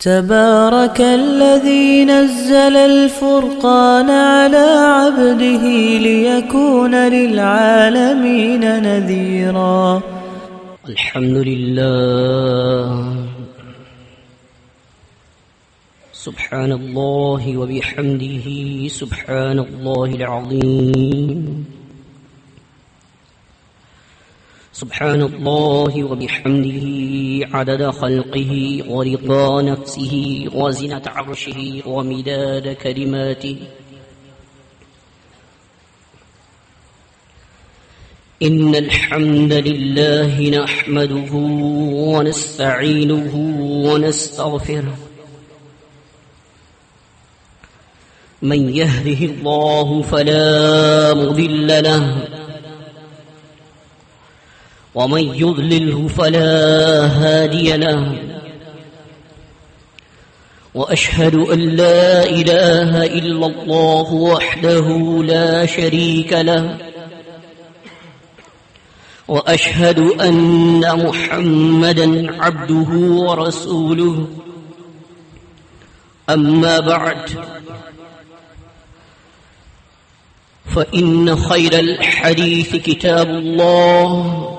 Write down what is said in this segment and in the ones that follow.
تبارك الذي نزل الفرقان على عبده ليكون للعالمين نذيرا. الحمد لله. سبحان الله وبحمده سبحان الله العظيم. سبحان الله وبحمده عدد خلقه ورضا نفسه وزنة عرشه ومداد كلماته. إن الحمد لله نحمده ونستعينه ونستغفره. من يهده الله فلا مضل له ومن يضلله فلا هادي له. وأشهد أن لا إله إلا الله وحده لا شريك له. وأشهد أن محمدا عبده ورسوله. أما بعد، فإن خير الحديث كتاب الله،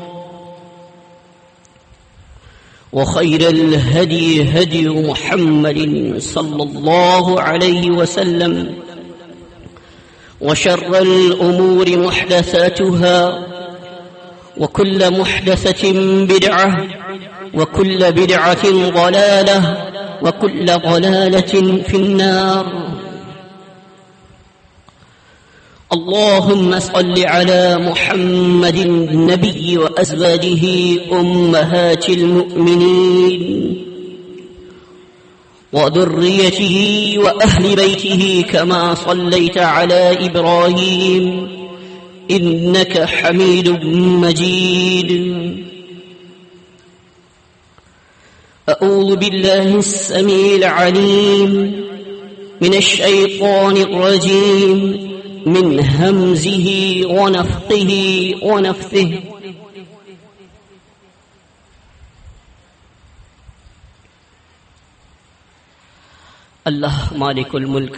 وخير الهدي هدي محمد صلى الله عليه وسلم، وشر الأمور محدثاتها، وكل محدثة بدعة، وكل بدعة ضلالة، وكل ضلالة في النار. اللهم صل على محمد النبي وأزواجه أمهات المؤمنين وذريته وأهل بيته كما صليت على إبراهيم إنك حميد مجيد. أعوذ بالله السميع العليم من الشيطان الرجيم من همزه ونفخه ونفثه. اللہ مالک الملک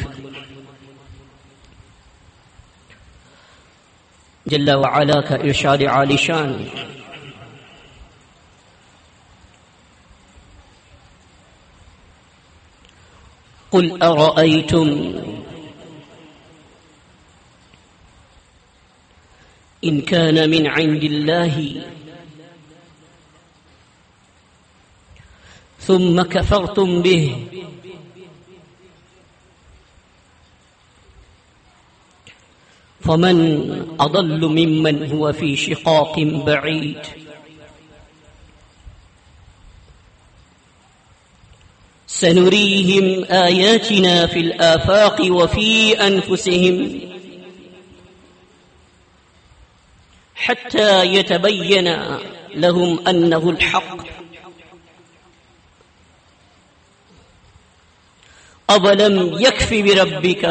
جل وعلا کا ارشاد عالی شان، قل ارأيتم إن كان من عند الله ثم كفرتم به فمن أضل ممن هو في شقاق بعيد. سنريهم آياتنا في الآفاق وفي أنفسهم حتى يتبين لهم أنه الحق. أولم يكف بربك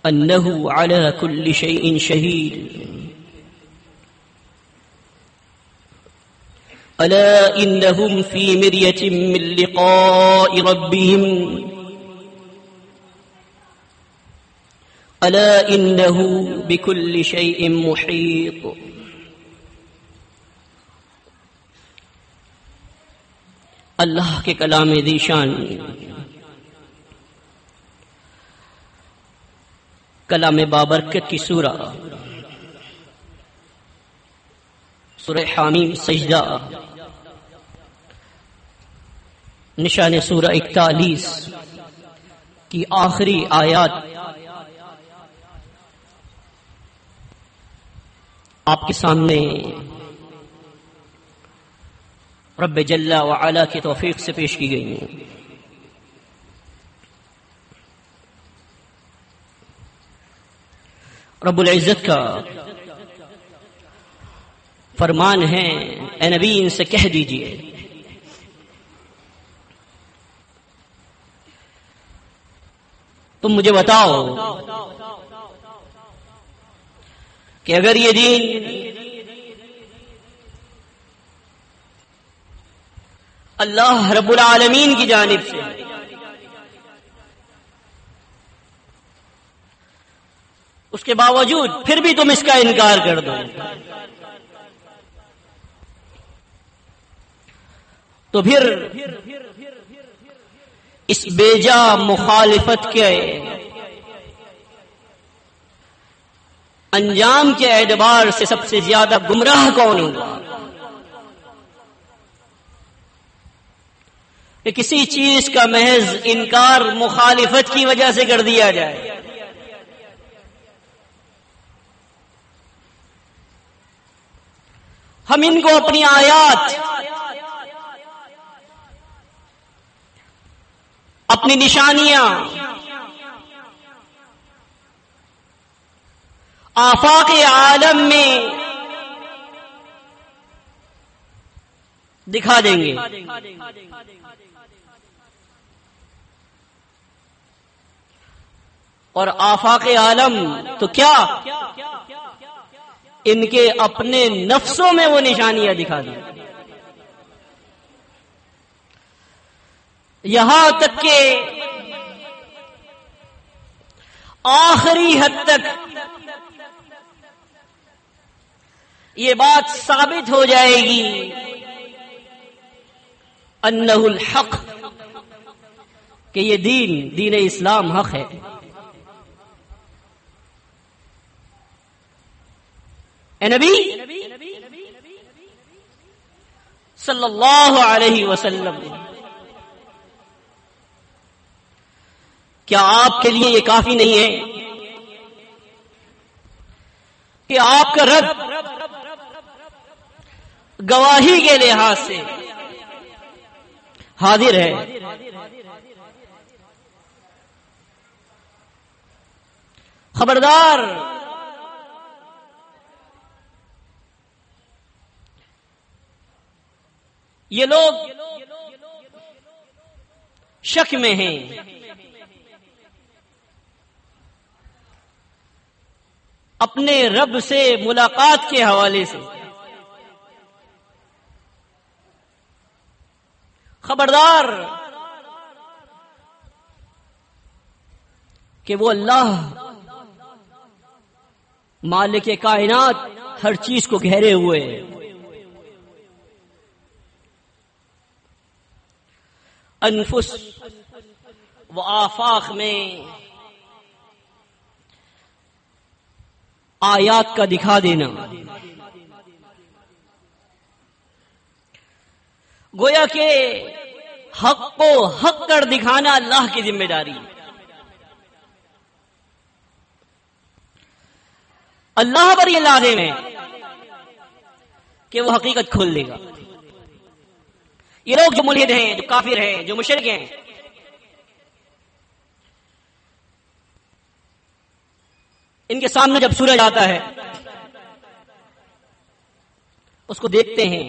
أنه على كل شيء شهيد. ألا إنهم في مرية من لقاء ربهم. ألا إنه بكل شيء محيط. اللہ کے کلام ذی شان، کلام بابرکت کی سورہ سورہ حامیم سجدہ، نشان سورہ 41 کی آخری آیات آپ کے سامنے رب جل وعلا کی توفیق سے پیش کی گئی ہیں. رب العزت کا فرمان ہے، اے نبی ان سے کہہ دیجئے تم مجھے بتاؤ کہ اگر یہ دین اللہ رب العالمین کی جانب سے، اس کے باوجود پھر بھی تم اس کا انکار کر دو تو پھر اس بیجا مخالفت کے انجام کے اعتبار سے سب سے زیادہ گمراہ کون ہوگا؟ کہ کسی چیز کا محض انکار مخالفت کی وجہ سے کر دیا جائے۔ ہم ان کو اپنی آیات، اپنی نشانیاں، آفاق عالم میں دکھا دیں گے، اور آفاق عالم تو کیا ان کے اپنے نفسوں میں وہ نشانیاں دکھا دیں، یہاں تک کہ آخری حد تک یہ بات ثابت ہو جائے گی انہ الحق، کہ یہ دین اسلام حق ہے۔ اے نبی صلی اللہ علیہ وسلم، کیا آپ کے لیے یہ کافی نہیں ہے کہ آپ کا رب گواہی کے لحاظ سے حاضر ہے؟ خبردار، یہ لوگ شک میں ہیں، اپنے رب سے ملاقات کے حوالے سے۔ خبردار کہ وہ اللہ مالک کائنات ہر چیز کو گھیرے ہوئے ہے، انفس و آفاق میں آیات کا دکھا دینا، گویا کہ حق کو حق کر دکھانا اللہ کی ذمہ داری ہے۔ اللہ پر یہ لازم ہے کہ وہ حقیقت کھول دے گا۔ یہ لوگ جو ملحد ہیں، جو کافر ہیں، جو مشرک ہیں، ان کے سامنے جب سورج آتا ہے اس کو دیکھتے ہیں،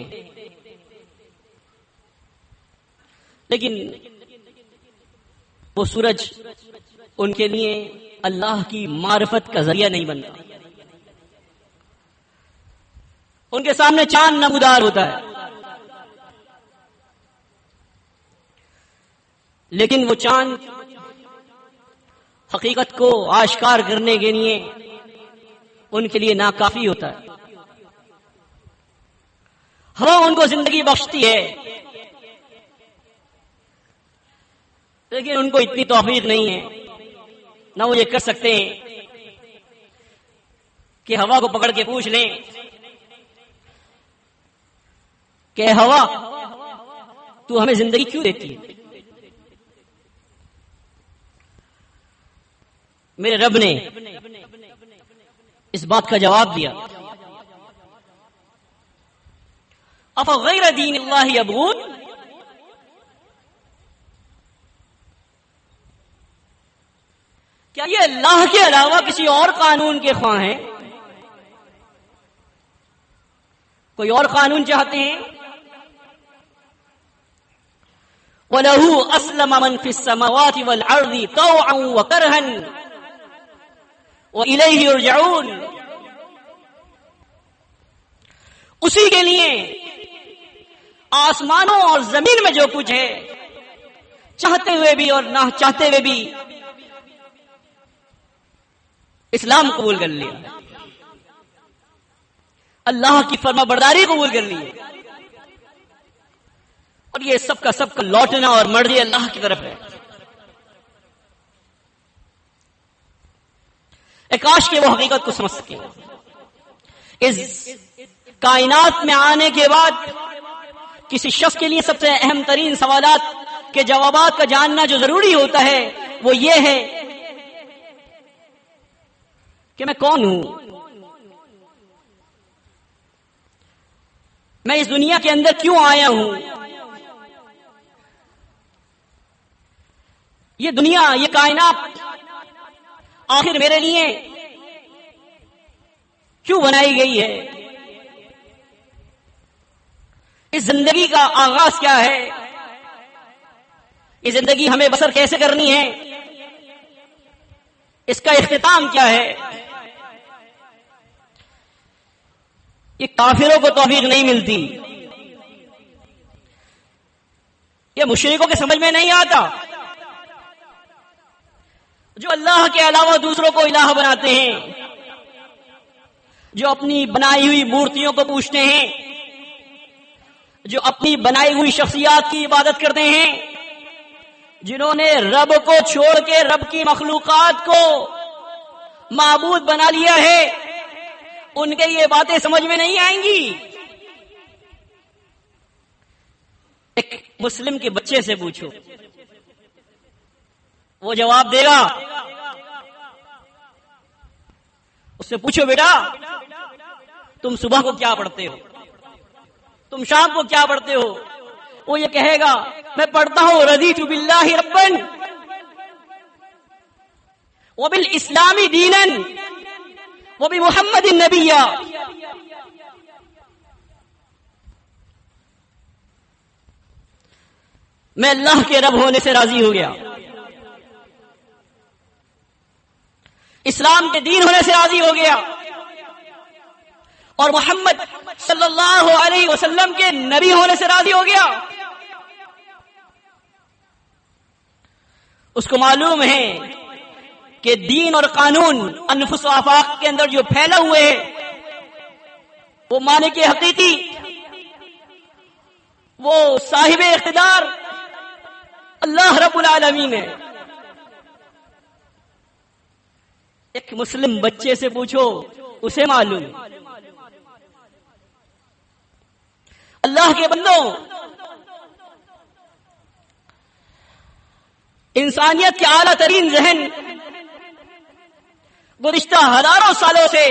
لیکن وہ سورج ان کے لیے اللہ کی معرفت کا ذریعہ نہیں بنتا۔ ان کے سامنے چاند نمودار ہوتا ہے، لیکن وہ چاند حقیقت کو آشکار کرنے کے لیے ان کے لیے ناکافی ہوتا ہے۔ ہوا ان کو زندگی بخشتی ہے، لیکن ان کو اتنی توفیق نہیں ہے، نہ وہ یہ کر سکتے ہیں کہ ہوا کو پکڑ کے پوچھ لیں کہ ہوا تو ہمیں زندگی کیوں دیتی ہے؟ میرے رب نے اس بات کا جواب دیا، افغیر دین اللہ یبغون، کیا یہ اللہ کے علاوہ کسی اور قانون کے خواہ ہیں؟ کوئی اور قانون چاہتے ہیں؟ وَلَهُ أَسْلَمَ مَنْ فِي السَّمَاوَاتِ وَالْأَرْضِ طَوْعًا وَكَرْهًا وَإِلَيْهِ يُرْجَعُونَ، اسی کے لیے آسمانوں اور زمین میں جو کچھ ہے، چاہتے ہوئے بھی اور نہ چاہتے ہوئے بھی اسلام قبول کر لیا، اللہ کی فرما برداری قبول کر لی، اور یہ سب کا لوٹنا اور مرجع اللہ کی طرف ہے۔ کاش کہ وہ حقیقت کو سمجھ سکے۔ اس کائنات میں آنے کے بعد کسی شخص کے لیے سب سے اہم ترین سوالات کے جوابات کا جاننا جو ضروری ہوتا ہے وہ یہ ہے کہ میں کون ہوں، میں اس دنیا کے اندر کیوں آیا ہوں، یہ دنیا، یہ کائنات آخر میرے لیے کیوں بنائی گئی ہے، اس زندگی کا آغاز کیا ہے، یہ زندگی ہمیں بسر کیسے کرنی ہے، اس کا اختتام کیا ہے۔ یہ کافروں کو توفیق نہیں ملتی، یہ مشرکوں کے سمجھ میں نہیں آتا، جو اللہ کے علاوہ دوسروں کو الہ بناتے ہیں، جو اپنی بنائی ہوئی مورتیوں کو پوجتے ہیں، جو اپنی بنائی ہوئی شخصیات کی عبادت کرتے ہیں، جنہوں نے رب کو چھوڑ کے رب کی مخلوقات کو معبود بنا لیا ہے، ان کے یہ باتیں سمجھ میں نہیں آئیں گی۔ ایک مسلم کے بچے سے پوچھو، وہ جواب دے گا۔ اس سے پوچھو بیٹا تم صبح کو کیا پڑھتے ہو، تم شام کو کیا پڑھتے ہو، وہ یہ کہے گا میں پڑھتا ہوں رضیت باللہ ربا وبالاسلام دینا وبمحمد نبیا۔ میں اللہ کے رب ہونے سے راضی ہو گیا، اسلام کے دین ہونے سے راضی ہو گیا، اور محمد صلی اللہ علیہ وسلم کے نبی ہونے سے راضی ہو گیا۔ اس کو معلوم ہے کہ دین اور قانون انفس و آفاق کے اندر جو پھیلا ہوئے ہیں وہ مالک حقیقی، وہ صاحب اقتدار اللہ رب العالمین ہے۔ ایک مسلم بچے سے پوچھو، اسے معلوم۔ اللہ کے بندوں، انسانیت کے اعلیٰ ترین ذہن گزشتہ ہزاروں سالوں سے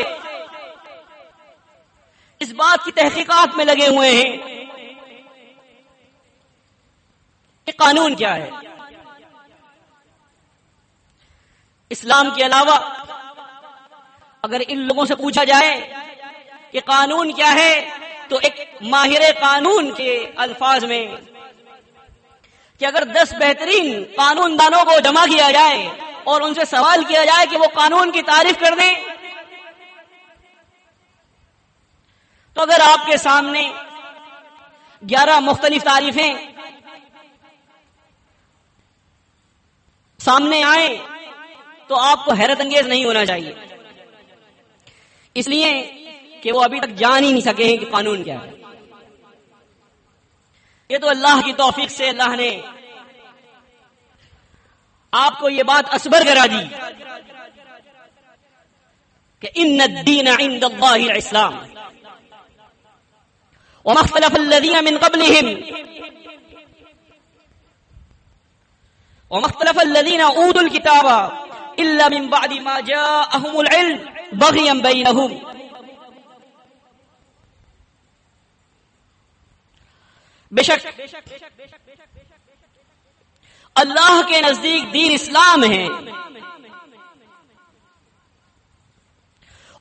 اس بات کی تحقیقات میں لگے ہوئے ہیں کہ قانون کیا ہے۔ اسلام کے علاوہ اگر ان لوگوں سے پوچھا جائے کہ قانون کیا ہے تو ایک ماہر قانون کے الفاظ میں کہ اگر 10 بہترین قانون دانوں کو جمع کیا جائے اور ان سے سوال کیا جائے کہ وہ قانون کی تعریف کر دیں، تو اگر آپ کے سامنے 11 مختلف تعریفیں سامنے آئیں تو آپ کو حیرت انگیز نہیں ہونا چاہیے، اس لیے کہ وہ ابھی تک جان ہی نہیں سکے ہیں کہ قانون کیا ہے۔ یہ تو اللہ کی توفیق سے اللہ نے آپ کو یہ بات اصبر کرا دی کہ ان الدین عند اللہ الاسلام وما اختلف الذین من قبلهم وما اختلف الذین اوتوا الكتاب الا من بعد ما جاءهم العلم بغیا بینهم۔ بے شک اللہ کے نزدیک دین اسلام ہے،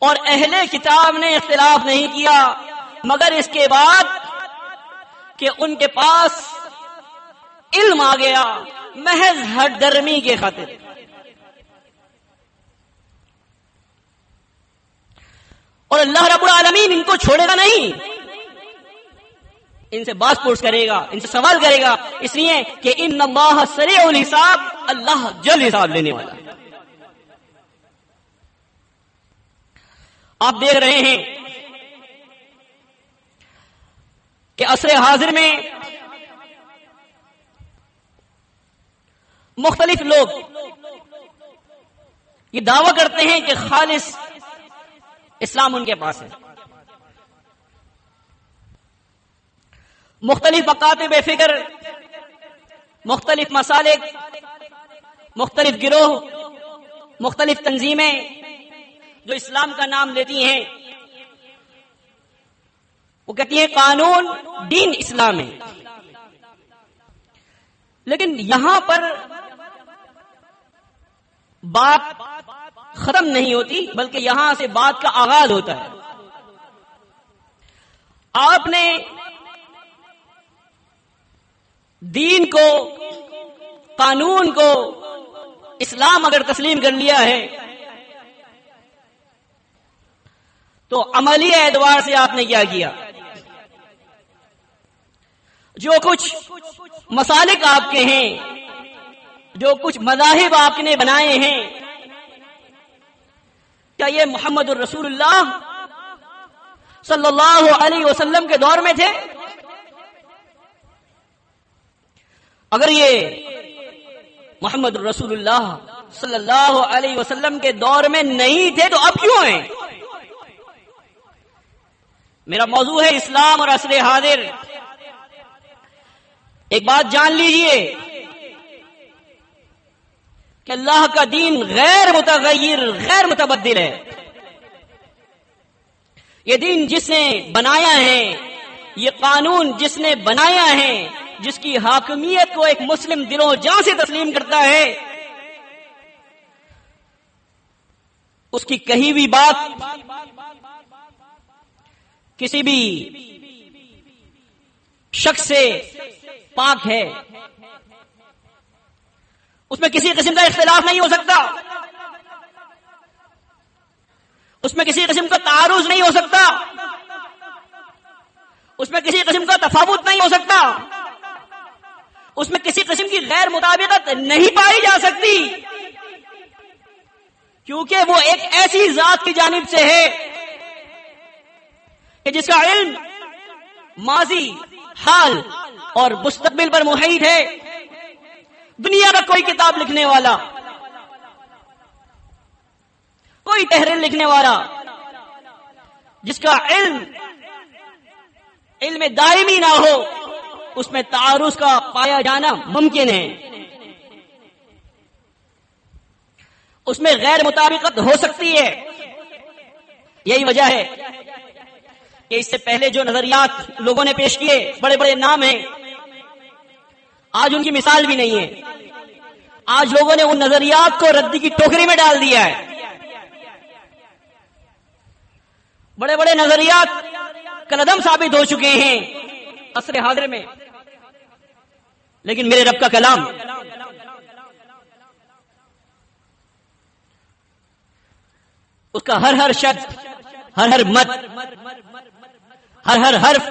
اور اہل کتاب نے اختلاف نہیں کیا مگر اس کے بعد کہ ان کے پاس علم آ گیا محض ہٹ درمی کے خاطر۔ اور اللہ رب العالمین ان کو چھوڑے گا نہیں، ان سے باز پرس کرے گا، ان سے سوال کرے گا، اس لیے کہ ان اللہ سریع الحساب، اللہ جلد حساب لینے والا ہے۔ آپ دیکھ رہے ہیں کہ عصر حاضر میں مختلف لوگ یہ دعویٰ کرتے ہیں کہ خالص اسلام ان کے پاس ہے، مختلف مکاتب فکر، مختلف مسالک، مختلف گروہ، مختلف تنظیمیں جو اسلام کا نام لیتی ہیں، وہ کہتی ہیں قانون دین اسلام ہے، لیکن یہاں پر بات ختم نہیں ہوتی بلکہ یہاں سے بات کا آغاز ہوتا ہے۔ آپ نے دین کو، قانون کو، اسلام اگر تسلیم کر لیا ہے تو عملی اعتبار سے آپ نے کیا کیا؟ جو کچھ مسالک آپ کے ہیں، جو کچھ مذاہب آپ نے بنائے ہیں، کیا یہ محمد الرسول اللہ صلی اللہ علیہ وسلم کے دور میں تھے؟ اگر یہ محمد الرسول اللہ صلی اللہ علیہ وسلم کے دور میں نہیں تھے تو اب کیوں ہیں؟ میرا موضوع ہے اسلام اور عصر حاضر۔ ایک بات جان لیجئے کہ اللہ کا دین غیر متغیر، غیر متبدل ہے۔ یہ دین جس نے بنایا ہے، یہ قانون جس نے بنایا ہے، جس کی حاکمیت کو ایک مسلم دل و جان سے تسلیم کرتا ہے، اس کی کہی ہوئی بات کسی بھی شخص سے پاک ہے، اس میں کسی قسم کا اختلاف نہیں ہو سکتا، اس میں کسی قسم کا تعارض نہیں ہو سکتا، اس میں کسی قسم کا تفاوت نہیں ہو سکتا، اس میں کسی قسم کی غیر مطابقت نہیں پائی جا سکتی، کیونکہ وہ ایک ایسی ذات کی جانب سے ہے کہ جس کا علم ماضی، حال اور مستقبل پر محیط ہے۔ دنیا کا کوئی کتاب لکھنے والا، کوئی تحریر لکھنے والا جس کا علم دائمی نہ ہو، اس میں تعارض کا پایا جانا ممکن ہے، اس میں غیر مطابقت ہو سکتی ہے۔ یہی وجہ ہے کہ اس سے پہلے جو نظریات لوگوں نے پیش کیے، بڑے بڑے نام ہیں، آج ان کی مثال بھی نہیں ہے۔ آج لوگوں نے ان نظریات کو ردی کی ٹوکری میں ڈال دیا ہے۔ بڑے بڑے نظریات کالعدم ثابت ہو چکے ہیں عصر حاضر میں، لیکن میرے رب کا کلام اس کا ہر ہر شبد، ہر ہر مت، ہر ہر حرف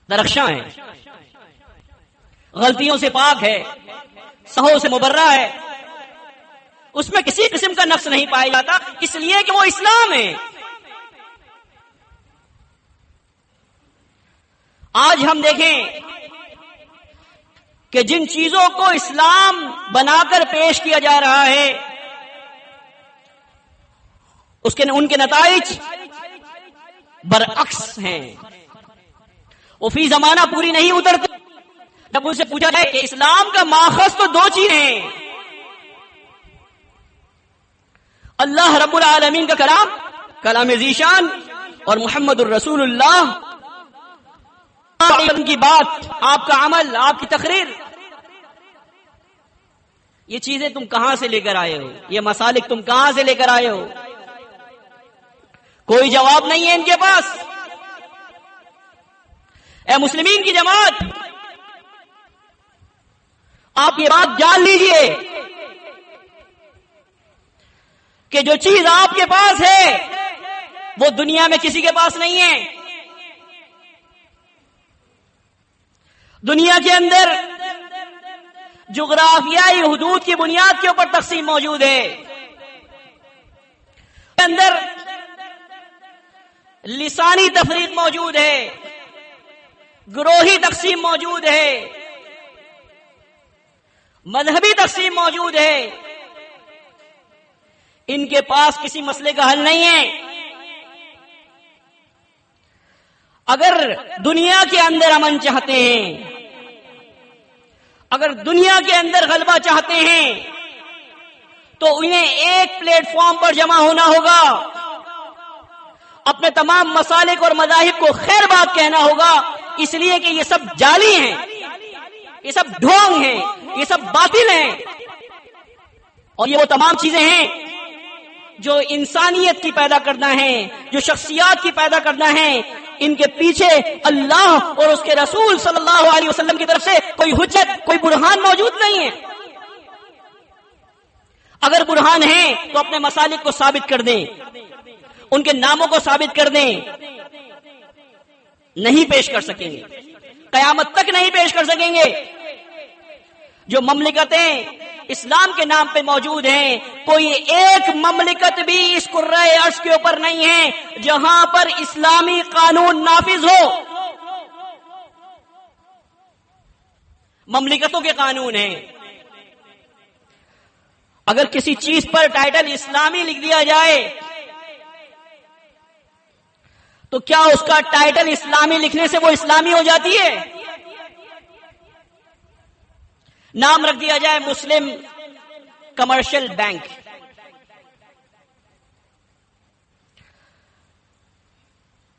درخشاں ہے، غلطیوں سے پاک ہے، سہو سے مبرہ ہے، اس میں کسی قسم کا نقص نہیں پایا جاتا، اس لیے کہ وہ اسلام ہے۔ آج ہم دیکھیں کہ جن چیزوں کو اسلام بنا کر پیش کیا جا رہا ہے، ان کے نتائج برعکس ہیں، وہ فی زمانہ پوری نہیں اترتے۔ جب ان سے پوچھا جائے کہ اسلام کا ماخذ تو دو چیزیں ہیں، اللہ رب العالمین کا کلام، کلام ذیشان، اور محمد الرسول اللہ کی بات، آپ کا عمل، آپ کی تقریر، یہ چیزیں تم کہاں سے لے کر آئے ہو؟ یہ مسالک تم کہاں سے لے کر آئے ہو؟ کوئی جواب نہیں ہے ان کے پاس۔ اے مسلمین کی جماعت، آپ یہ بات جان لیجئے کہ جو چیز آپ کے پاس ہے وہ دنیا میں کسی کے پاس نہیں ہے۔ دنیا کے اندر جغرافیائی حدود کی بنیاد کے اوپر تقسیم موجود ہے، اندر لسانی تفریق موجود ہے، گروہی تقسیم موجود ہے، مذہبی تقسیم موجود ہے. ان کے پاس کسی مسئلے کا حل نہیں ہے. اگر دنیا کے اندر امن چاہتے ہیں، اگر دنیا کے اندر غلبہ چاہتے ہیں، تو انہیں ایک پلیٹ فارم پر جمع ہونا ہوگا، اپنے تمام مسالک اور مذاہب کو خیر بات کہنا ہوگا، اس لیے کہ یہ سب جعلی ہیں، یہ سب ڈھونگ ہیں، یہ سب باطل ہیں، اور یہ وہ تمام چیزیں ہیں جو انسانیت کی پیدا کرنا ہے، جو شخصیات کی پیدا کرنا ہے. ان کے پیچھے اللہ اور اس کے رسول صلی اللہ علیہ وسلم کی طرف سے کوئی حجت، کوئی برہان موجود نہیں ہے. اگر برہان ہے تو اپنے مسالک کو ثابت کر دیں، ان کے ناموں کو ثابت کر دیں. نہیں پیش کر سکیں گے، قیامت تک نہیں پیش کر سکیں گے. جو مملکتیں اسلام کے نام پہ موجود ہیں، کوئی ایک مملکت بھی اس کرۂ ارض کے اوپر نہیں ہے جہاں پر اسلامی قانون نافذ ہو. مملکتوں کے قانون ہیں. اگر کسی چیز پر ٹائٹل اسلامی لکھ دیا جائے تو کیا اس کا ٹائٹل اسلامی لکھنے سے وہ اسلامی ہو جاتی ہے؟ نام رکھ دیا جائے مسلم کمرشل بینک،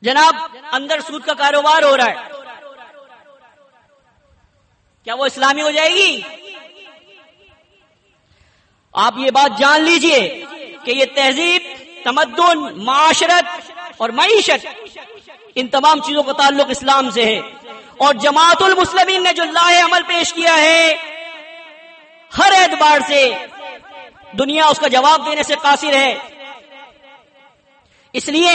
جناب اندر سود کا کاروبار ہو رہا ہے، کیا وہ اسلامی ہو جائے گی؟ آپ یہ بات جان لیجئے کہ یہ تہذیب، تمدن، معاشرت اور معیشت، ان تمام چیزوں کا تعلق اسلام سے ہے. اور جماعت المسلمین نے جو لاہ عمل پیش کیا ہے، ہر اعتبار سے دنیا اس کا جواب دینے سے قاصر ہے. اس لیے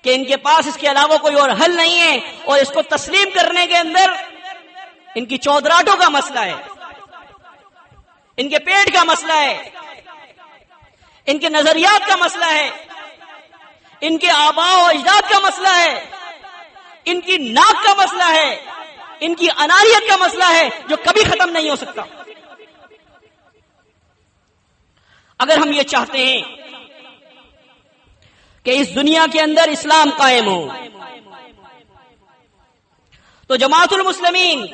کہ ان کے پاس اس کے علاوہ کوئی اور حل نہیں ہے، اور اس کو تسلیم کرنے کے اندر ان کی چودراہٹوں کا مسئلہ ہے، ان کے پیٹ کا مسئلہ ہے، ان کے نظریات کا مسئلہ ہے، ان کے آباء و اجداد کا مسئلہ ہے، ان کی ناک کا مسئلہ ہے، ان کی انانیت کا مسئلہ ہے جو کبھی ختم نہیں ہو سکتا. اگر ہم یہ چاہتے ہیں کہ اس دنیا کے اندر اسلام قائم ہو تو جماعت المسلمین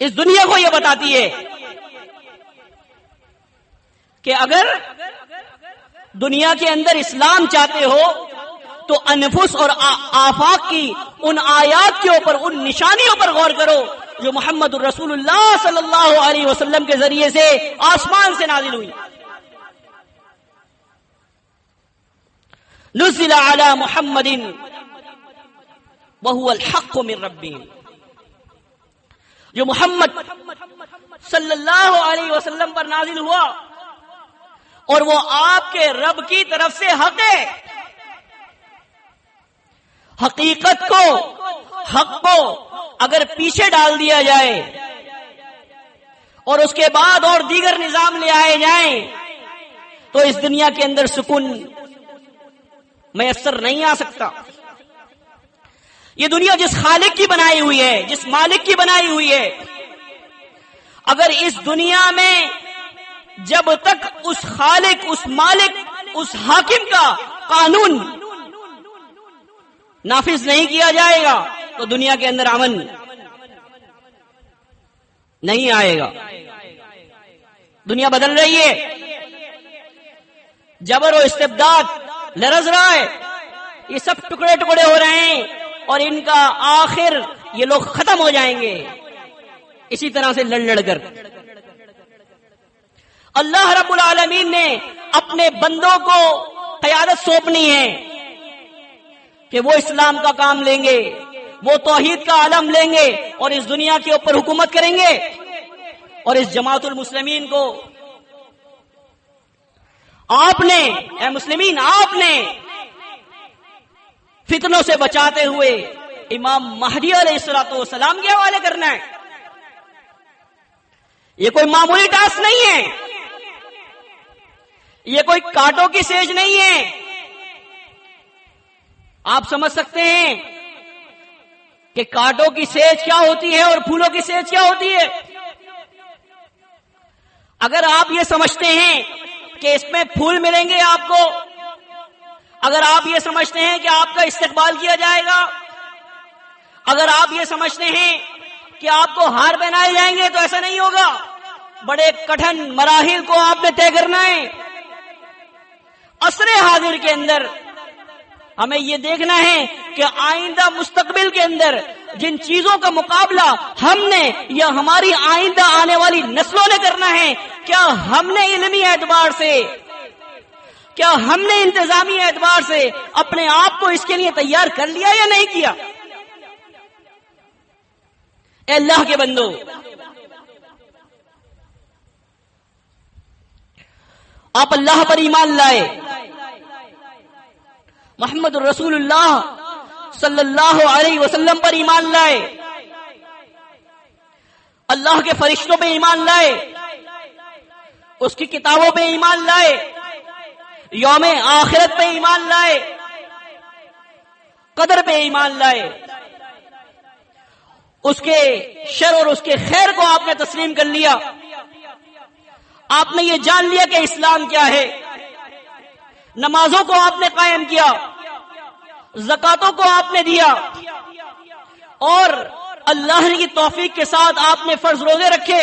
اس دنیا کو یہ بتاتی ہے کہ اگر دنیا کے اندر اسلام چاہتے ہو تو انفس اور آفاق کی ان آیات کے اوپر، ان نشانیوں پر غور کرو جو محمد الرسول اللہ صلی اللہ علیہ وسلم کے ذریعے سے آسمان سے نازل ہوئی. نزل علی محمد وهو الحق من ربهم، جو محمد صلی اللہ علیہ وسلم پر نازل ہوا اور وہ آپ کے رب کی طرف سے حق ہے. حقیقت کو، حق کو اگر پیچھے ڈال دیا جائے اور اس کے بعد اور دیگر نظام لے آئے جائیں تو اس دنیا کے اندر سکون میسر نہیں آ سکتا. یہ دنیا جس خالق کی بنائی ہوئی ہے، جس مالک کی بنائی ہوئی ہے، اگر اس دنیا میں جب تک اس خالق، اس مالک، اس حاکم کا قانون نافذ نہیں کیا جائے گا تو دنیا کے اندر امن نہیں آئے گا. دنیا بدل رہی ہے، جبر و استبداد لرز رہا ہے، یہ سب ٹکڑے ٹکڑے ہو رہے ہیں اور ان کا آخر یہ لوگ ختم ہو جائیں گے اسی طرح سے لڑ کر. اللہ رب العالمین نے اپنے بندوں کو قیادت سونپنی ہے کہ وہ اسلام کا کام لیں گے، وہ توحید کا علم لیں گے اور اس دنیا کے اوپر حکومت کریں گے. اور اس جماعت المسلمین کو آپ نے، اے مسلمین، آپ نے فتنوں سے بچاتے ہوئے امام مہدی علیہ السلام کے حوالے کرنا ہے. یہ کوئی معمولی ٹاسک نہیں ہے، یہ کوئی کانٹوں کی سیج نہیں ہے. آپ سمجھ سکتے ہیں کہ کانٹوں کی سیج کیا ہوتی ہے اور پھولوں کی سیج کیا ہوتی ہے. اگر آپ یہ سمجھتے ہیں کہ اس میں پھول ملیں گے آپ کو، اگر آپ یہ سمجھتے ہیں کہ آپ کا استقبال کیا جائے گا، اگر آپ یہ سمجھتے ہیں کہ آپ کو ہار پہنائے جائیں گے، تو ایسا نہیں ہوگا. بڑے کٹھن مراحل کو آپ نے طے کرنا ہے. عصر حاضر کے اندر ہمیں یہ دیکھنا ہے کہ آئندہ مستقبل کے اندر جن چیزوں کا مقابلہ ہم نے یا ہماری آئندہ آنے والی نسلوں نے کرنا ہے، کیا ہم نے علمی اعتبار سے، کیا ہم نے انتظامی اعتبار سے اپنے آپ کو اس کے لیے تیار کر لیا یا نہیں کیا؟ اے اللہ کے بندو، آپ اللہ پر ایمان لائے، محمد الرسول اللہ صلی اللہ علیہ وسلم پر ایمان لائے، اللہ کے فرشتوں پہ ایمان لائے، اس کی کتابوں پہ ایمان لائے، یوم آخرت پہ ایمان لائے، قدر پہ ایمان لائے، اس کے شر اور اس کے خیر کو آپ نے تسلیم کر لیا. آپ نے یہ جان لیا کہ اسلام کیا ہے. نمازوں کو آپ نے قائم کیا، زکاتوں کو آپ نے دیا، اور اللہ کی توفیق کے ساتھ آپ نے فرض روزے رکھے.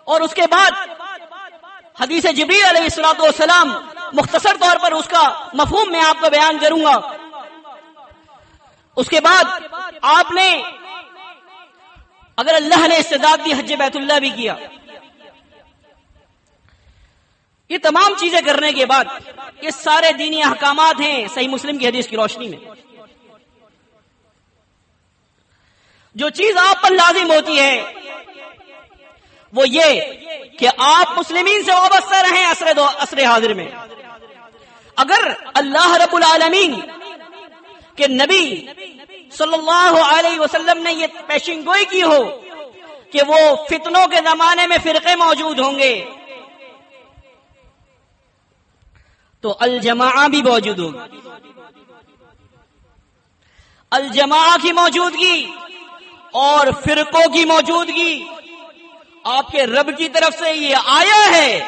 اور اس کے بعد حدیث جبریل علیہ السلام، مختصر طور پر اس کا مفہوم میں آپ کو بیان کروں گا. اس کے بعد آپ نے اگر اللہ نے استعداد دی حج بیت اللہ بھی کیا. یہ تمام چیزیں کرنے کے بعد یہ سارے دینی احکامات ہیں صحیح مسلم کی حدیث کی روشنی میں. جو چیز آپ پر لازم ہوتی ہے وہ یہ کہ آپ مسلمین سے وابستہ رہیں عصر حاضر میں. اگر اللہ رب العالمین کے نبی صلی اللہ علیہ وسلم نے یہ پیشن گوئی کی ہو کہ وہ فتنوں کے زمانے میں فرقے موجود ہوں گے، تو الجماع بھی موجود ہوگی. الجماع کی موجودگی اور فرقوں کی موجودگی آپ کے رب کی طرف سے یہ آیا ہے،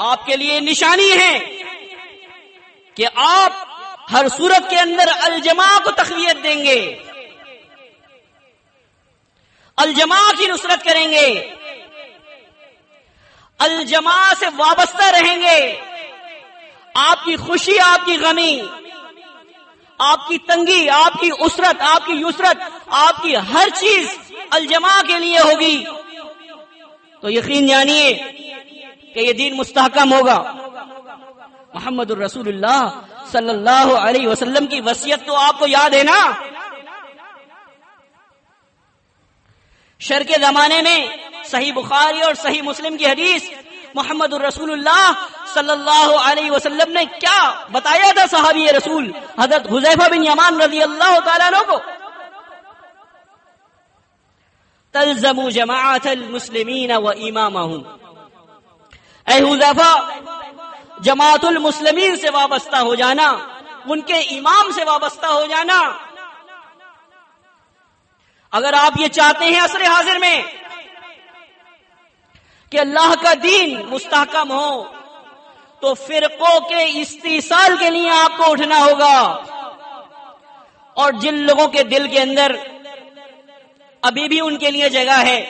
آپ کے لیے نشانی ہے کہ آپ ہر صورت کے اندر الجماع کو تقویت دیں گے، الجماع کی نصرت کریں گے، الجماع سے وابستہ رہیں گے. آپ کی خوشی، آپ کی غمی، آپ کی تنگی، آپ کی اسرت، آپ کی یسرت، آپ کی ہر چیز الجماع کے لیے ہوگی. تو یقین جانیے کہ یہ دین مستحکم ہوگا. محمد الرسول اللہ صلی اللہ علیہ وسلم کی وصیت تو آپ کو یاد ہے نا. شر کے زمانے میں صحیح بخاری اور صحیح مسلم کی حدیث محمد الرسول اللہ صلی اللہ علیہ وسلم نے کیا بتایا تھا صحابی رسول حضرت حذیفہ بن یمان رضی اللہ تعالیٰ عنہ کو؟ تلزموا جماعت المسلمین و امامہم. اے حذیفہ، جماعت المسلمین سے وابستہ ہو جانا، ان کے امام سے وابستہ ہو جانا. اگر آپ یہ چاہتے ہیں عصر حاضر میں کہ اللہ کا دین مستحکم ہو، تو فرقوں کے استیصال کے لیے آپ کو اٹھنا ہوگا. اور جن لوگوں کے دل کے اندر ابھی بھی ان کے لیے جگہ ہے،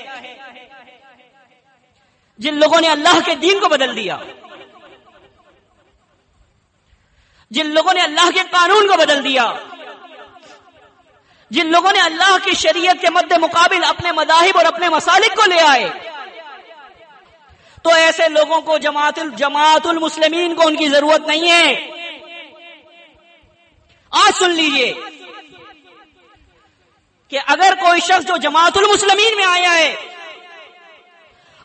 جن لوگوں نے اللہ کے دین کو بدل دیا، جن لوگوں نے اللہ کے قانون کو بدل دیا، جن لوگوں نے اللہ کی شریعت کے مد مقابل اپنے مذاہب اور اپنے مسالک کو لے آئے، تو ایسے لوگوں کو جماعت المسلمین کو ان کی ضرورت نہیں ہے. آج سن لیجئے کہ اگر کوئی شخص جو جماعت المسلمین میں آیا ہے،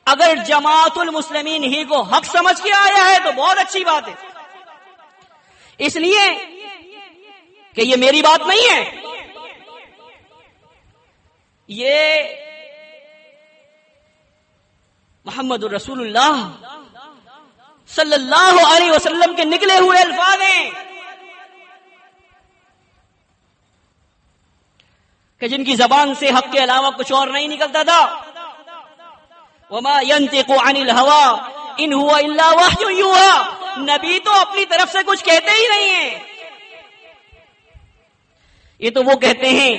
اگر جماعت المسلمین ہی کو حق سمجھ کے آیا ہے تو بہت اچھی بات ہے. اس لیے کہ یہ میری بات نہیں ہے، یہ محمد الرسول اللہ صلی اللہ علیہ وسلم کے نکلے ہوئے الفاظ ہیں کہ جن کی زبان سے حق کے علاوہ کچھ اور نہیں نکلتا تھا. وما ينطق عن الهوى ان هو الا وحی یوحی، نبی تو اپنی طرف سے کچھ کہتے ہی نہیں ہیں، یہ تو وہ کہتے ہیں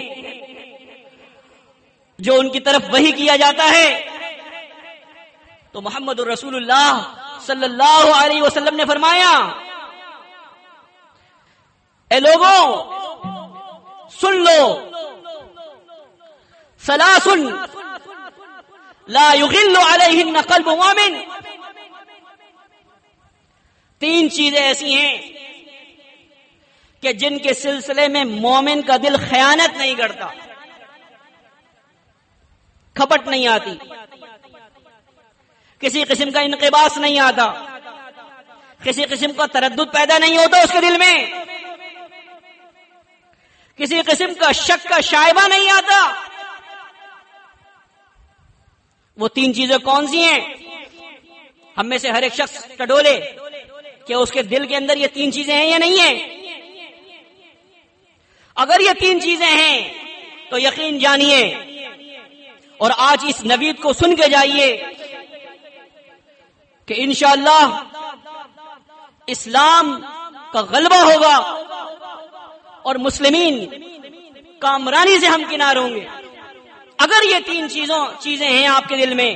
جو ان کی طرف وحی کیا جاتا ہے. تو محمد الرسول اللہ صلی اللہ علیہ وسلم نے فرمایا، اے لوگوں سن لو، ثلاث لا یغل علیہن قلب مومن، تین چیزیں ایسی ہیں کہ جن کے سلسلے میں مومن کا دل خیانت نہیں کرتا، کھپٹ نہیں آتی، کسی قسم کا انقباس نہیں آتا، کسی قسم کا تردد پیدا نہیں ہوتا اس کے دل میں، کسی قسم کا شک کا شائبہ نہیں آتا. وہ تین چیزیں کون سی ہیں؟ ہم میں سے ہر ایک شخص ٹڈولے کہ اس کے دل کے اندر یہ تین چیزیں ہیں یا نہیں ہیں. اگر یہ تین چیزیں ہیں تو یقین جانیے اور آج اس نوید کو سن کے جائیے کہ انشاءاللہ اسلام کا غلبہ ہوگا اور مسلمین کامرانی سے ہمکنار ہوں گے. اگر یہ تین چیزیں ہیں آپ کے دل میں،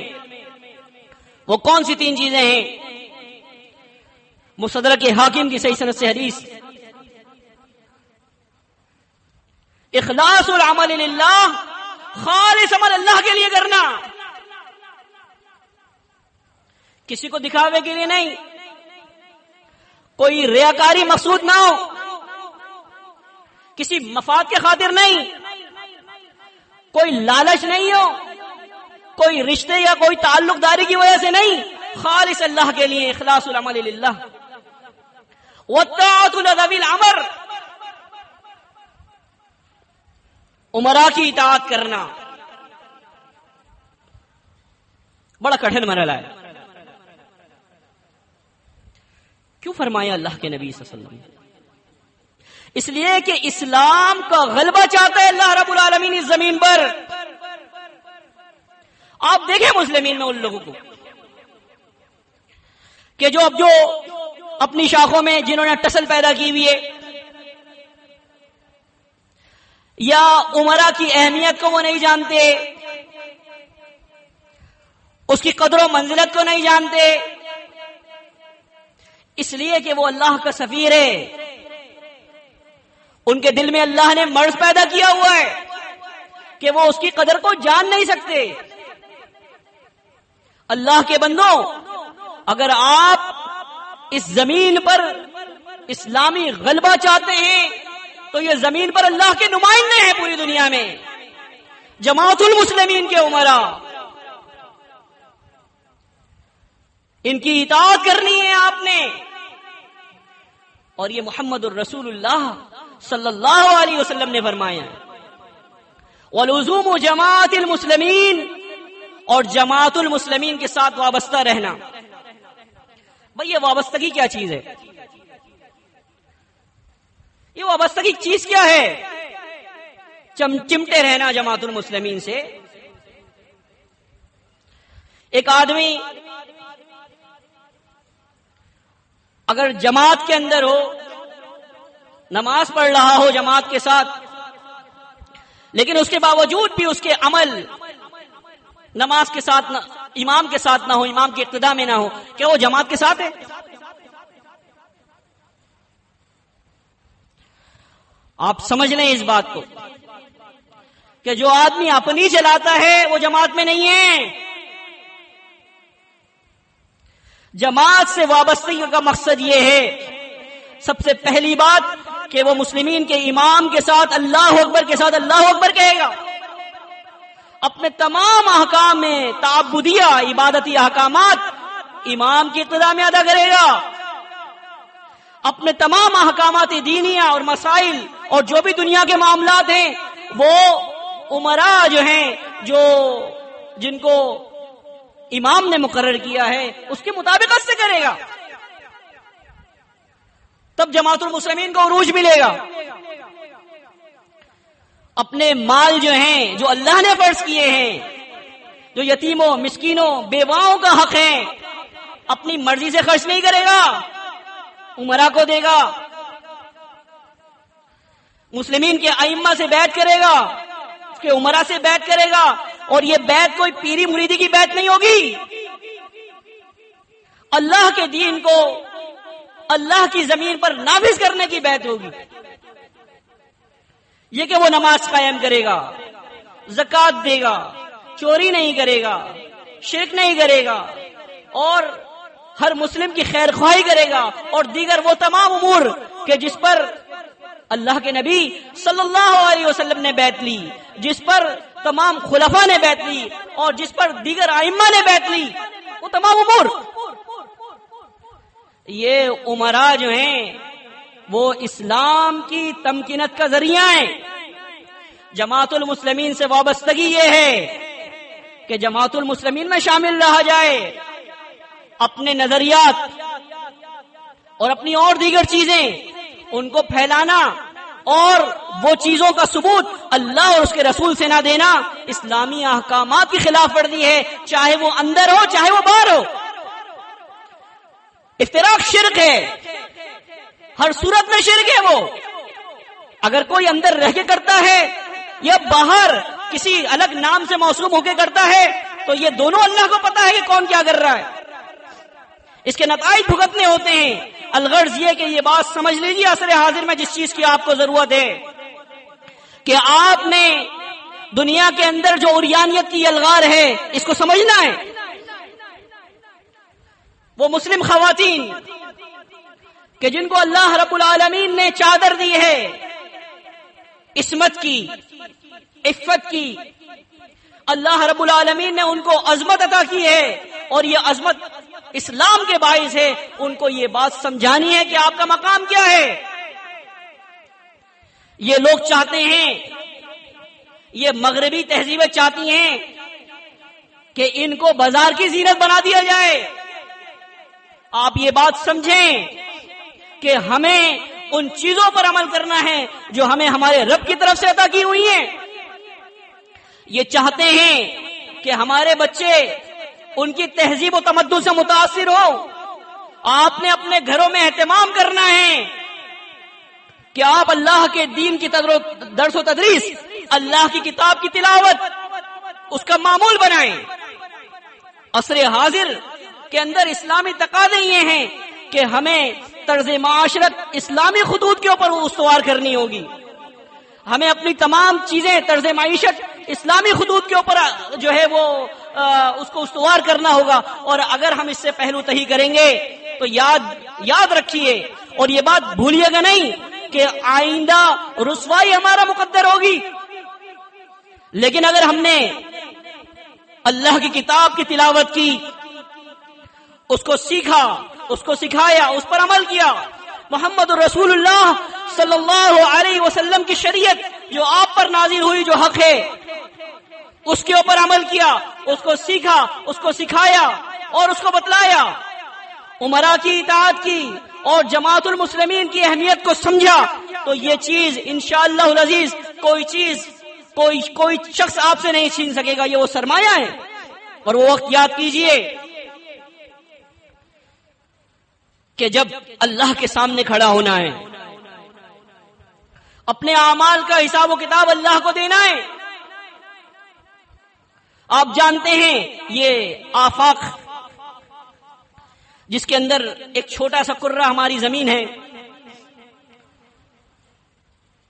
وہ کون سی تین چیزیں ہیں؟ مستدرک حاکم کی صحیح سند سے حدیث، اخلاص العمل للہ، خالص عمل اللہ کے لیے کرنا، کسی کو دکھاوے کے لیے نہیں، کوئی ریاکاری مقصود نہ ہو، کسی مفاد کے خاطر نہیں، کوئی لالچ نہیں ہو، کوئی رشتے یا کوئی تعلق داری کی وجہ سے نہیں، خالص اللہ کے لیے، اخلاص العمل للہ. والطاعۃ لذوی الامر، امراء کی اطاعت کرنا بڑا کٹھن مرحلہ ہے. کیوں فرمایا اللہ کے نبی صلی اللہ علیہ وسلم؟ اس لیے کہ اسلام کا غلبہ چاہتا ہے اللہ رب العالمین اس زمین پر. آپ دیکھیں مسلمین میں ان لوگوں کو کہ جو اپنی شاخوں میں جنہوں نے ٹسل پیدا کی ہوئی ہے، یا امراء کی اہمیت کو وہ نہیں جانتے، اس کی قدر و منزلت کو نہیں جانتے، اس لیے کہ وہ اللہ کا سفیر ہے. ان کے دل میں اللہ نے مرض پیدا کیا ہوا ہے کہ وہ اس کی قدر کو جان نہیں سکتے. اللہ کے بندوں، اگر آپ اس زمین پر اسلامی غلبہ چاہتے ہیں تو یہ زمین پر اللہ کے نمائندے ہیں پوری دنیا میں، جماعت المسلمین کے امراء، ان کی اطاعت کرنی ہے آپ نے. اور یہ محمد الرسول اللہ صلی اللہ علیہ وسلم نے فرمایا وَلُزُومُ جماعت المسلمین، اور جماعت المسلمین کے ساتھ وابستہ رہنا. بھئی یہ وابستگی کیا چیز ہے؟ یہ وابستگی چیز کیا ہے؟ چمٹے رہنا جماعت المسلمین سے. ایک آدمی اگر جماعت کے اندر ہو، نماز پڑھ رہا ہو جماعت کے ساتھ، لیکن اس کے باوجود بھی اس کے عمل نماز کے ساتھ نہ، امام کے ساتھ نہ ہو، امام کی اقتداء میں نہ ہو، کیا وہ جماعت کے ساتھ ہے؟ آپ سمجھ لیں اس بات کو کہ جو آدمی اپنی چلاتا ہے وہ جماعت میں نہیں ہے. جماعت سے وابستگی کا مقصد یہ ہے، سب سے پہلی بات کہ وہ مسلمین کے امام کے ساتھ اللہ اکبر کے ساتھ اللہ اکبر کہے گا، اپنے تمام احکام میں تعبدیہ عبادتی احکامات امام کی اقتداء میں ادا کرے گا. اپنے تمام احکامات دینیہ اور مسائل اور جو بھی دنیا کے معاملات ہیں وہ امراء جو ہیں جن کو امام نے مقرر کیا ہے اس کے مطابقت سے کرے گا، تب جماعت المسلمین کو عروج ملے گا۔ اپنے مال جو ہیں جو اللہ نے فرض کیے ہیں، جو یتیموں مسکینوں بیواؤں کا حق ہے، اپنی مرضی سے خرچ نہیں کرے گا، امراء کو دے گا، مسلمین کے ائمہ سے بیعت کرے گا، اس کے امراء سے بیعت کرے گا، اور یہ بیعت کوئی پیری مریدی کی بیعت نہیں ہوگی، اللہ کے دین کو اللہ کی زمین پر نافذ کرنے کی بیعت ہوگی۔ یہ کہ وہ نماز قائم کرے گا، زکوٰۃ دے گا، چوری نہیں کرے گا، شرک نہیں کرے گا، اور ہر مسلم کی خیر خواہی کرے گا، اور دیگر وہ تمام امور کہ جس پر اللہ کے نبی صلی اللہ علیہ وسلم نے بیعت لی، جس پر تمام خلفاء نے بیعت لی، اور جس پر دیگر ائمہ نے بیعت لی، وہ تمام امور۔ یہ امراء جو ہیں وہ اسلام کی تمکینت کا ذریعہ ہیں۔ جماعت المسلمین سے وابستگی یہ ہے کہ جماعت المسلمین میں شامل رہا جائے، اپنے نظریات اور اپنی اور دیگر چیزیں ان کو پھیلانا، اور وہ چیزوں کا ثبوت اللہ اور اس کے رسول سے نہ دینا اسلامی احکامات کی خلاف ورزی ہے، چاہے وہ اندر ہو چاہے وہ باہر ہو۔ افتراق شرک ہے، ہر صورت میں شرک ہے۔ وہ اگر کوئی اندر رہ کے کرتا ہے یا باہر کسی الگ نام سے موسوم ہو کے کرتا ہے تو یہ دونوں اللہ کو پتا ہے کہ کون کیا کر رہا ہے، اس کے نتائج بھگتنے ہوتے ہیں۔ الغرض یہ کہ یہ بات سمجھ لیجیے عصر حاضر میں جس چیز کی آپ کو ضرورت ہے کہ آپ نے دنیا کے اندر جو عریانیت کی الغار ہے اس کو سمجھنا ہے۔ وہ مسلم خواتین کہ جن کو اللہ رب العالمین نے چادر دی ہے عصمت کی، عفت کی، اللہ رب العالمین نے ان کو عظمت عطا کی ہے، اور یہ عظمت اسلام کے باعث ہے۔ ان کو یہ بات سمجھانی ہے کہ آپ کا مقام کیا ہے۔ یہ لوگ چاہتے ہیں، یہ مغربی تہذیبیں چاہتی ہیں کہ ان کو بازار کی زینت بنا دیا جائے۔ آپ یہ بات سمجھیں کہ ہمیں ان چیزوں پر عمل کرنا ہے جو ہمیں ہمارے رب کی طرف سے عطا کی ہوئی ہیں۔ یہ چاہتے ہیں کہ ہمارے بچے ان کی تہذیب و تمدن سے متاثر ہو۔ آپ نے اپنے گھروں میں اہتمام کرنا ہے کہ آپ اللہ کے دین کی درس و تدریس، اللہ کی کتاب کی تلاوت اس کا معمول بنائیں۔ عصر حاضر کے اندر اسلامی تقاضے یہ ہیں کہ ہمیں طرز معاشرت اسلامی خطوط کے اوپر استوار کرنی ہوگی، ہمیں اپنی تمام چیزیں طرز معیشت اسلامی خطوط کے اوپر جو ہے وہ اس کو استوار کرنا ہوگا۔ اور اگر ہم اس سے پہلو تہی کریں گے تو یاد رکھیے اور یہ بات بھولیے گا نہیں کہ آئندہ رسوائی ہمارا مقدر ہوگی۔ لیکن اگر ہم نے اللہ کی کتاب کی تلاوت کی، اس کو سیکھا، اس کو سکھایا، اس پر عمل کیا، محمد رسول اللہ صلی اللہ علیہ وسلم کی شریعت جو آپ پر نازل ہوئی، جو حق ہے، اس کے اوپر عمل کیا، اس کو سیکھا، اس کو سکھایا اور اس کو بتلایا، امراء کی اطاعت کی اور جماعت المسلمین کی اہمیت کو سمجھا، تو یہ چیز انشاءاللہ العزیز کوئی شخص آپ سے نہیں چھین سکے گا۔ یہ وہ سرمایہ ہے۔ اور وہ وقت یاد کیجئے کہ جب اللہ کے سامنے کھڑا ہونا ہے، اپنے اعمال کا حساب و کتاب اللہ کو دینا ہے۔ آپ جانتے ہیں یہ آفاق جس کے اندر ایک چھوٹا سا کرہ ہماری زمین ہے،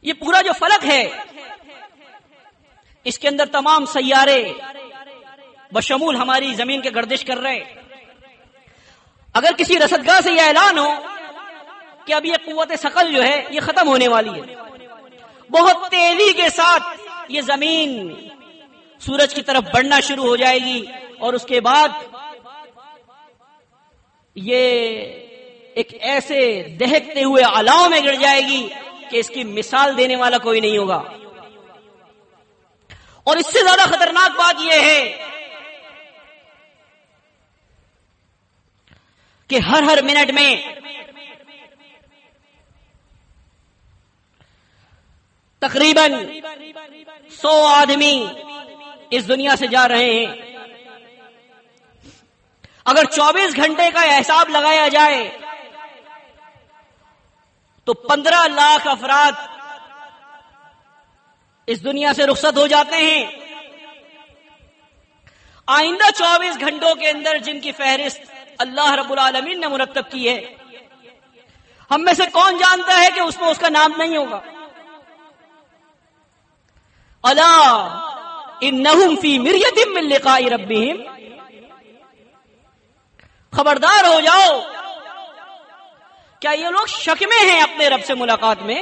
یہ پورا جو فلک ہے اس کے اندر تمام سیارے بشمول ہماری زمین کے گردش کر رہے ہیں۔ اگر کسی رصدگاہ سے یہ اعلان ہو کہ اب یہ قوت ثقل جو ہے یہ ختم ہونے والی ہے، بہت تیزی کے ساتھ یہ زمین سورج کی طرف بڑھنا شروع ہو جائے گی، اور اس کے بعد یہ ایک ایسے دہکتے ہوئے الاؤ میں گر جائے گی کہ اس کی مثال دینے والا کوئی نہیں ہوگا. اور اس سے زیادہ خطرناک بات یہ ہے کہ ہر منٹ میں تقریباً 100 آدمی اس دنیا سے جا رہے ہیں. اگر 24 گھنٹے کا حساب لگایا جائے تو 15 لاکھ افراد اس دنیا سے رخصت ہو جاتے ہیں. آئندہ 24 گھنٹوں کے اندر جن کی فہرست اللہ رب العالمین نے مرتب کی ہے، ہم میں سے کون جانتا ہے کہ اس میں اس کا نام نہیں ہوگا؟ الا انہم فی مریۃ من لقاء ربہم، خبردار ہو جاؤ، کیا یہ لوگ شک میں ہیں اپنے رب سے ملاقات میں؟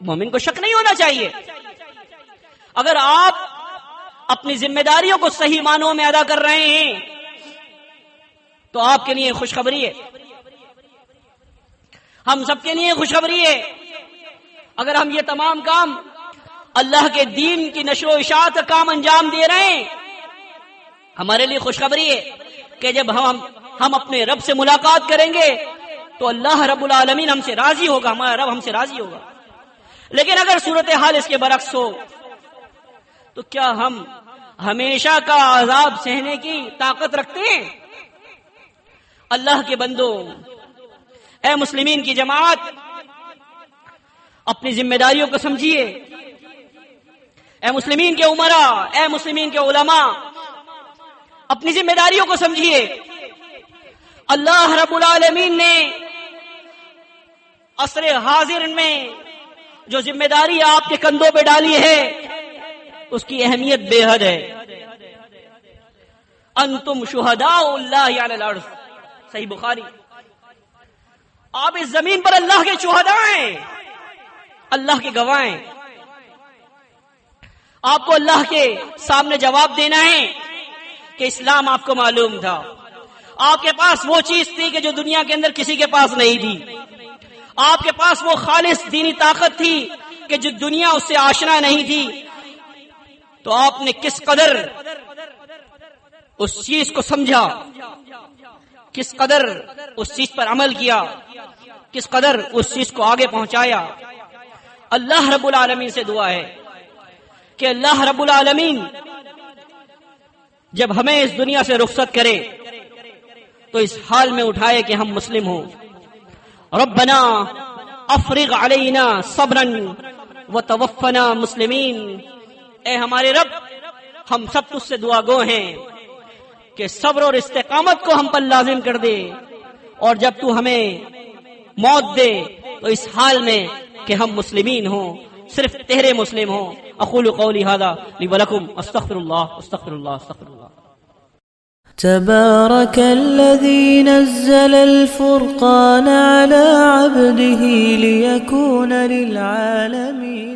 مومن کو شک نہیں ہونا چاہیے. اگر آپ اپنی ذمہ داریوں کو صحیح معنوں میں ادا کر رہے ہیں تو آپ کے لیے خوشخبری ہے، ہم سب کے لیے خوشخبری ہے. اگر ہم یہ تمام کام اللہ کے دین کی نشر و اشاعت کا کام انجام دے رہے ہیں، ہمارے لیے خوشخبری ہے کہ جب ہم اپنے رب سے ملاقات کریں گے تو اللہ رب العالمین ہم سے راضی ہوگا، ہمارا رب ہم سے راضی ہوگا. لیکن اگر صورتحال اس کے برعکس ہو تو کیا ہم ہمیشہ کا عذاب سہنے کی طاقت رکھتے ہیں؟ اللہ کے بندو، اے مسلمین کی جماعت، اپنی ذمہ داریوں کو سمجھیے. اے مسلمین کے امراء، اے مسلمین کے علماء، اپنی ذمہ داریوں کو سمجھیے. اللہ رب العالمین نے عصر حاضر میں جو ذمہ داری آپ کے کندھوں پہ ڈالی ہے اس کی اہمیت بے حد ہے. انتم شہداء اللہ علی الارض، صحیح بخاری. آپ اس زمین پر اللہ کے شہداء ہیں، اللہ کے گواہ ہیں. آپ کو اللہ کے سامنے جواب دینا ہے کہ اسلام آپ کو معلوم تھا، آپ کے پاس وہ چیز تھی کہ جو دنیا کے اندر کسی کے پاس نہیں تھی. آپ کے پاس وہ خالص دینی طاقت تھی کہ جو دنیا اس سے آشنا نہیں تھی. تو آپ نے کس قدر اس چیز کو سمجھا، کس قدر اس چیز پر عمل کیا، کس قدر اس چیز کو آگے پہنچایا. اللہ رب العالمین سے دعا ہے کہ اللہ رب العالمین جب ہمیں اس دنیا سے رخصت کرے تو اس حال میں اٹھائے کہ ہم مسلم ہوں. ربنا افرغ علینا صبرا وتوفنا مسلمین. اے ہمارے رب، ہم سب تجھ سے دعا گو ہیں کہ صبر اور استقامت کو ہم پر لازم کر دے، اور جب تو ہمیں موت دے تو اس حال میں کہ ہم مسلمین ہوں، صرف تیرے مسلم ہوں. اقول قولی هذا لی ولکم استغفر اللہ استغفر اللہ استغفر اللہ. تبارك الذي نزل الفرقان على عبده ليكون للعالمين